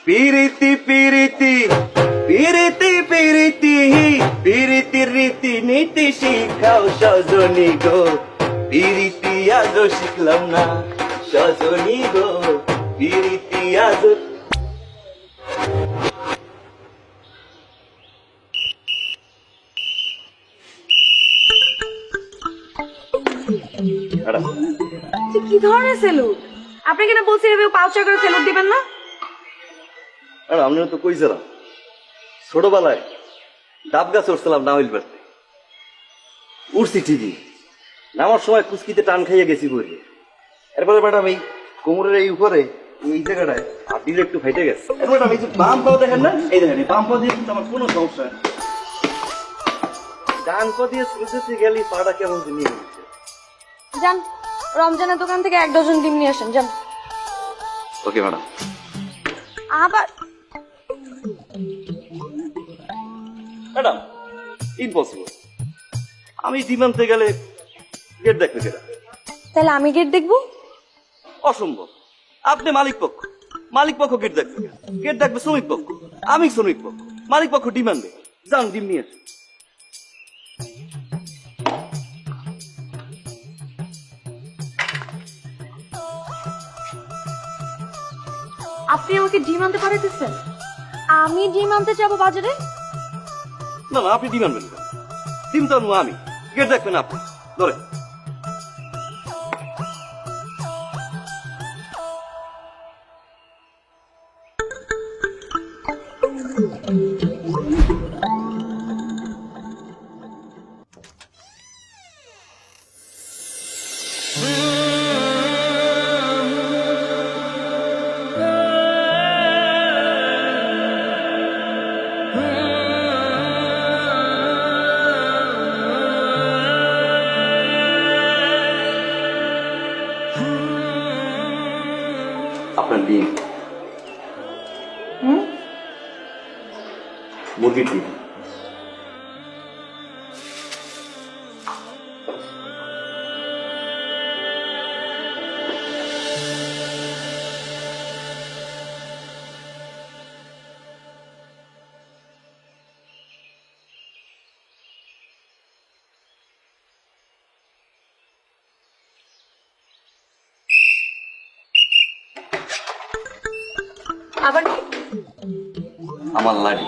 পিরিতি পিরিতি পিরিতি পিরিতি পিরিতি রীতি নীতি শিখাও সজনী গো পিরিতি আজও শিখলাম না সজনী গো পিরিতি আজও কি ধরনের সেলুট? আপনি কিনা বলছি এভাবে পাউচার করে সেলুট দিবেন না? আর আমি তো কইছিলাম ছোটবেলায় ডাব গাছ উঠছিলাম না হইল পারতে উঠছি ঠিকই নামার সময় কুচকিতে টান খাইয়ে গেছি বই এরপরে ম্যাডাম এই কোমরের এই উপরে এই জায়গাটায় আর দিলে একটু ফেটে গেছে এরপর ম্যাডাম এই যে বাম পাও দেখেন না এই দেখেন বাম পাও দিয়ে কিন্তু আমার কোনো সমস্যা নেই ডান পা দিয়ে সুলঝতে গেলে পাটা কেমন নিয়ে নিচ্ছে যান রমজানের দোকান থেকে 1 ডজন ডিম নিয়ে আসেন যান। ওকে ম্যাডাম আবার ম্যাডাম ইম্পসিবল আমি ডিম আনতে গেলে গেট দেখবে কেটা তাহলে আমি গেট দেখবো? অসম্ভব আপনি মালিক পক্ষ গেট দেখবে গেট দেখবে শ্রমিক পক্ষ আমি শ্রমিক পক্ষ মালিক পক্ষ ডিম আনবে যান ডিম নিয়ে আসুন। আপনি আমাকে ডিম আনতে পাঠাইতেছেন? আমি ডিম আনতে যাবো বাজারে? না না আপনি ডিম আনবেন না ডিম তো আনবো আমি গেট দেখবেন আপনি ধরে আপনার ডিম মুরগির ডিম আবার আমার লাডি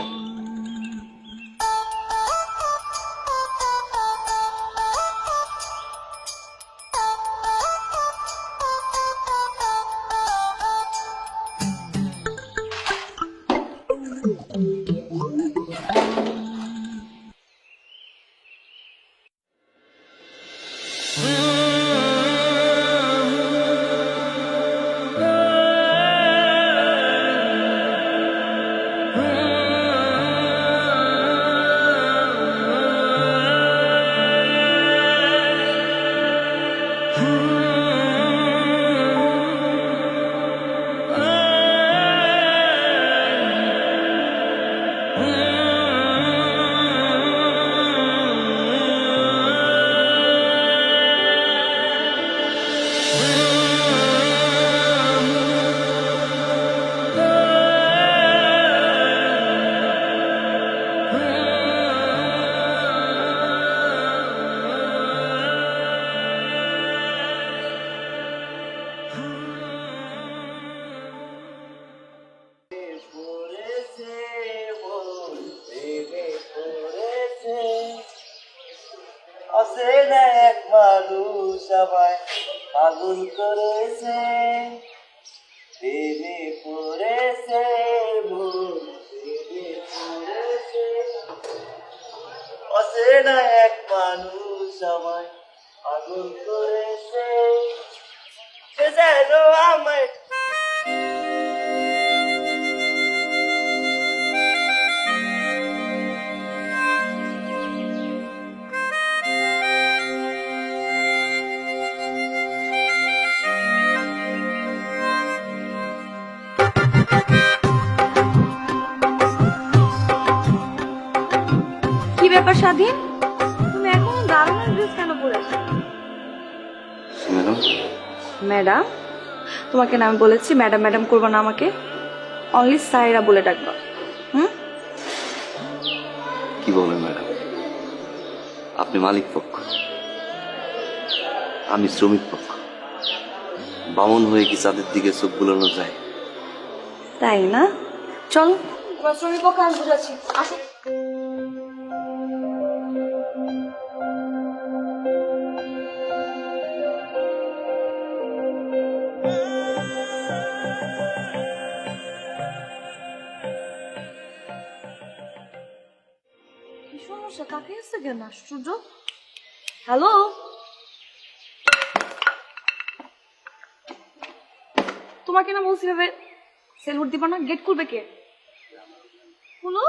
অচেনা এক মানুষ আমায় পাগল করেছে প্রেমে পড়েছে মন প্রেমে পড়েছে অচেনা এক মানুষ আমায় পাগল করেছে সে যেন আমায় কি ব্যাপার স্বাধীন, তুমি এখন দারুণ ড্রেস কেন পরেছো? Madam madam? তোমাকে না আমি বলেছি ম্যাডাম ম্যাডাম করবো না আমাকে? অনলি সাইরা বলে ডাকবা। হুম? কি বলেন ম্যাডাম, আপনি মালিক পক্ষ, আমি শ্রমিক পক্ষ। বামন হয়ে কি চাঁদের দিকে চোখ বুলানো যায়? তাই না? চল তোমার শ্রমিক পক্ষ আমি বুঝাচ্ছি, আসি। কি সমস্যা, তাকে এসে কেন? আশ্চর্য। হ্যালো, তোমাকে না বলছি ভাবে সেলুট দিবা না, গেট খুলবে কে? হলো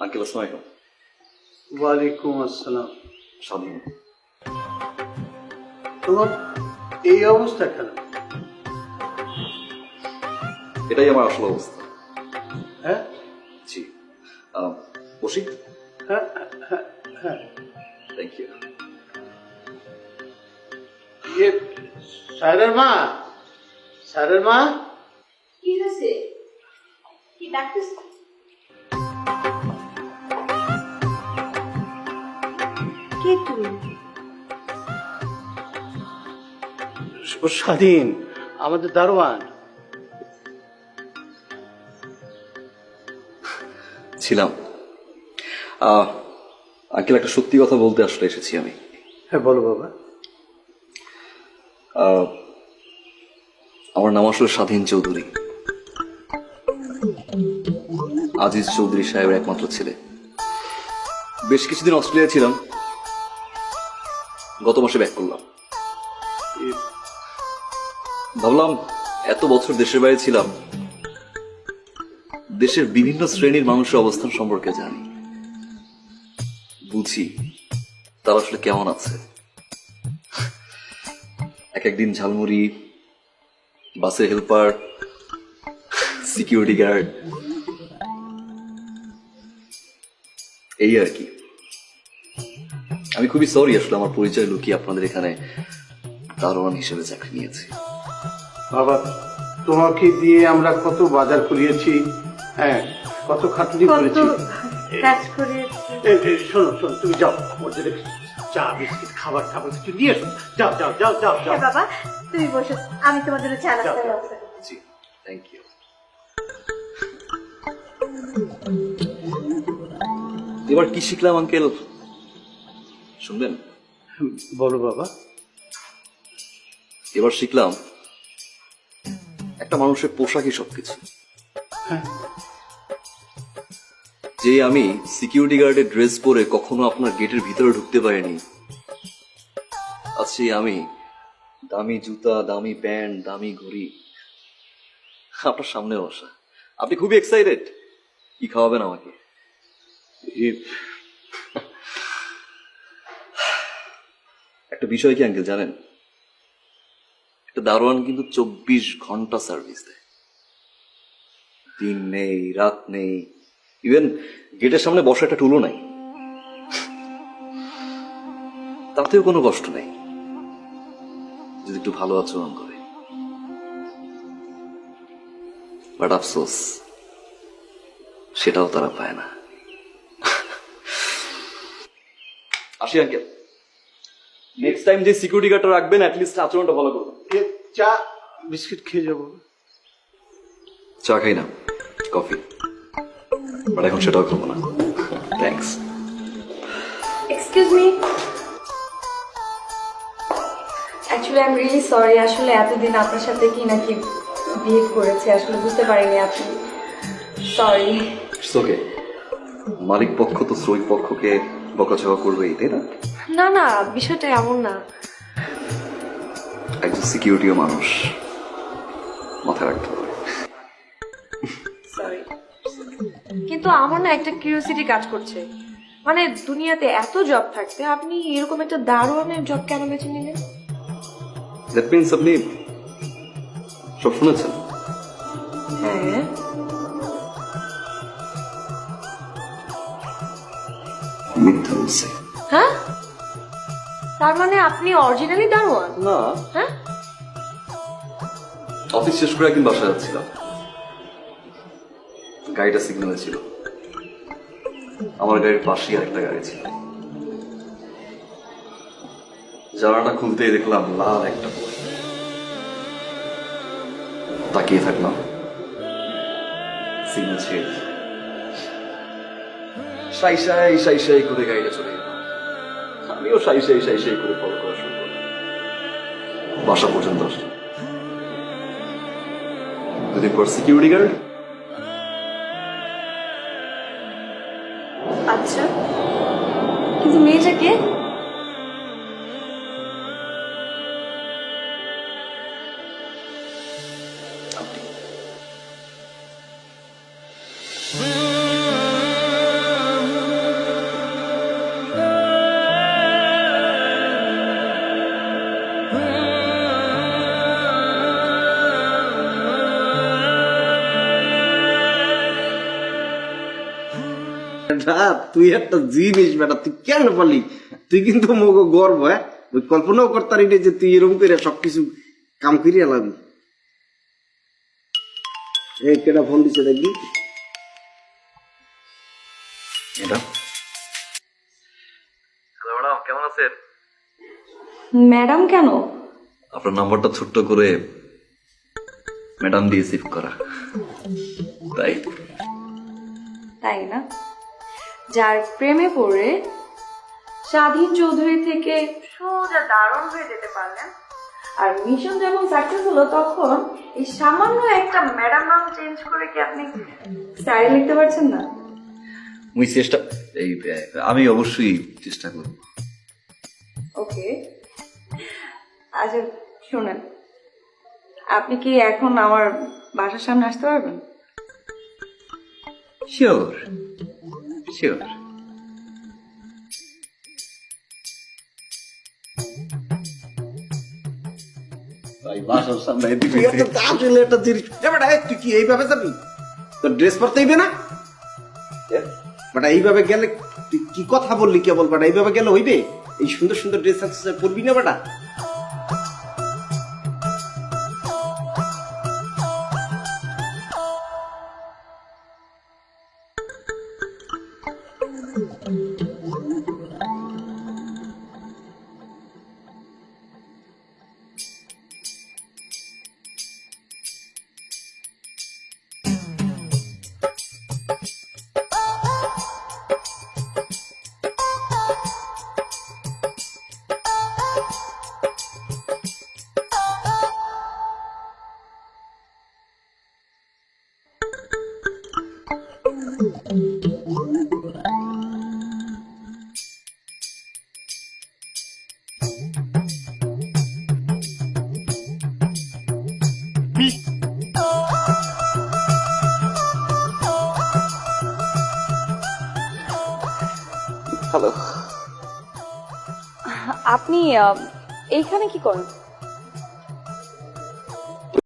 আঙ্কেল আসসালামু আলাইকুম। ওয়ালাইকুম আসসালাম। স্বাধীন। তোমার এই অবস্থা কেন? এটাই আমার আসল অবস্থা। হ্যাঁ জি, বসি। হ্যাঁ হ্যাঁ হ্যাঁ। Thank you. ইয়ে, স্যারের মা, স্যারের মা। কি হয়েছে? কি ডাকতেছ? কে তুমি? স্বাধীন, আমাদের দারোয়ান। ছিলাম। আঙ্কেল একটা সত্যি কথা বলতে আসলে এসেছি আমি। হ্যাঁ বলো বাবা। আমার নাম আসলে স্বাধীন চৌধুরী, আজিজ চৌধুরী সাহেবের একমাত্র ছেলে। বেশ কিছুদিন অস্ট্রেলিয়া ছিলাম, গত মাসে ব্যাক করলাম। ভাবলাম এত বছর দেশের বাইরে ছিলাম, দেশের বিভিন্ন শ্রেণীর মানুষের অবস্থান সম্পর্কে জানি, বুঝি তারা আসলে কেমন আছে। এক একদিন ঝালমুড়ি, বাসের হেল্পার, সিকিউরিটি গার্ড, এই আর কি। আমি খুবই সরি আসলে আমার পরিচয় লুকিয়ে আপনাদের এখানে দারোয়ান হিসেবে চাকরি নিয়েছি। বাবা, তোমাকে দিয়ে আমরা কত বাজার করিয়েছি, হ্যাঁ কত খাটুনি করেছি। কাজ করিয়েছি। শোনো শোনো, তুমি যাও ওদের চা বিস্কিট খাবার খাবার কিছু নিয়ে এসো। যাও যাও যাও যাও যাও। বাবা তুমি বসো, আমি তোমার জন্য চা নাস্তা যাও, ব্যবস্থা করছি। জি, থ্যাংক ইউ। এবার কি শিখলাম আঙ্কেল শুনবেন? বলো বাবা। এবার শিখলাম একটা মানুষের পোশাকই সবকিছু। হ্যাঁ। যে আমি সিকিউরিটি গার্ডের ড্রেস পরে কখনো আপনার গেটের ভিতরে ঢুকতে পারিনি, আজকে আমি দামি জুতা, দামি প্যান্ট, দামি ঘড়ি আপনার সামনে বসা। আপনি খুবই এক্সাইটেড, কি খাওয়াবেন আমাকে? একটা বিষয় কি আঙ্কেল জানেন, একটা দারোয়ান কিন্তু 24 ঘন্টা সার্ভিস দেয়, দিন নেই রাত নেই, ইভেন গেটের সামনে বসা একটা টুলও নাই, তাতেও কোনো কষ্ট নেই যদি একটু ভালো আচরণ করে। বাট আফসোস সেটাও তারা পায় না। আসি আঙ্কেল, নেক্সট টাইম যে সিকিউরিটি গার্ডটা রাখবেন অ্যাটলিস্ট আচরণটা ভালো করবেন। এ, চা বিস্কিট খেয়ে যাবো। চা খাই না, কফি, বাট এখন সেটাও খাবো না। Thanks. Excuse me, actually I am really sorry. আসলে এতদিন আপনার সাথে কি নাকি বিহেভ করেছে, আসলে বুঝতে পারিনি। আপনি সরি। ইটস ওকে, মালিক পক্ষ তো শ্রমিক পক্ষকে বকাঝকা করবেই, তাই না? না না, বিষয়টা এমন না। একজন সিকিউরিটিও মানুষ, মাথায় রাখতে হবে। সরি, কিন্তু আমার না একটা কিউরিওসিটি কাজ করছে। মানে দুনিয়াতে এত জব থাকতে আপনি এরকম একটা দারুণের জব কেন বেছে নিলেন? দ্যাট মিনস আপনি সব শুনেছেন? হ্যাঁ, মিথ্যা বলছে হ্যাঁ, তার মানে আপনি অরিজিনালি দারোয়ান? না, হ্যাঁ, অফিস শেষ করে একদিন বাসায় যাচ্ছিলাম, গাড়িটা সিগন্যালে ছিল, আমার গাড়ির পাশেই আরেকটা গাড়ি ছিল, জানালাটা খুলতেই দেখলাম লাল একটা বই। তাকিয়ে থাকলাম, সিগন্যাল ছেড়ে দিল। সাই সাই সাই সাই করে গাড়িটা চলে গেল, আমিও সাই সাই সাই সাই করে ফলো করা শুরু করলাম। বাসা পর্যন্ত আসলাম, দুদিন পর সিকিউরিটি গার্ড। আচ্ছা, কিন্তু মেয়েটা কে? না তুই একটা জিনিস বেটা, তুই কেন পারলি? তুই কিন্তু মগ গর্ব, হ্যাঁ, ওই কল্পনাও করতারি রে যে তুই এরকম করে সবকিছু কাম করিয়া লাগবি। এই কেটা ফোন দিছে দেখবি? এটা হ্যালো ম্যাডাম, কেমন আছেন? ম্যাডাম কেন? আপনার নাম্বারটা ছোট্ট করে ম্যাডাম দিয়ে সেভ করা, তাই। তাই না? যার প্রেমে পড়ে স্বাধীন চৌধুরী থেকে সোজা দারুণ হয়ে যেতে পারলেন, আর মিশন যখন সাকসেস হলো তখন এই সামান্য একটা ম্যাডাম নাম চেঞ্জ করে কি আপনি স্টাইল লিখতে পারছেন না? আমি অবশ্যই চেষ্টা করব। ওকে, আচ্ছা শোনেন, আপনি কি এখন আমার বাসার সামনে আসতে পারবেন? Sure sure. বাসার সামনে তুই আসলে একটা জিনিস বেটা, তুই কি এইভাবে যাবি? তোর ড্রেস পরতে হইবে না বেটা? এইভাবে গেলে তুই কি কথা বললি কেবল বেটা? এইভাবে গেলে হইবে? এই সুন্দর সুন্দর ড্রেস আছে পরবি না বেটা? হ্যালো, আপনি এইখানে কি করেন?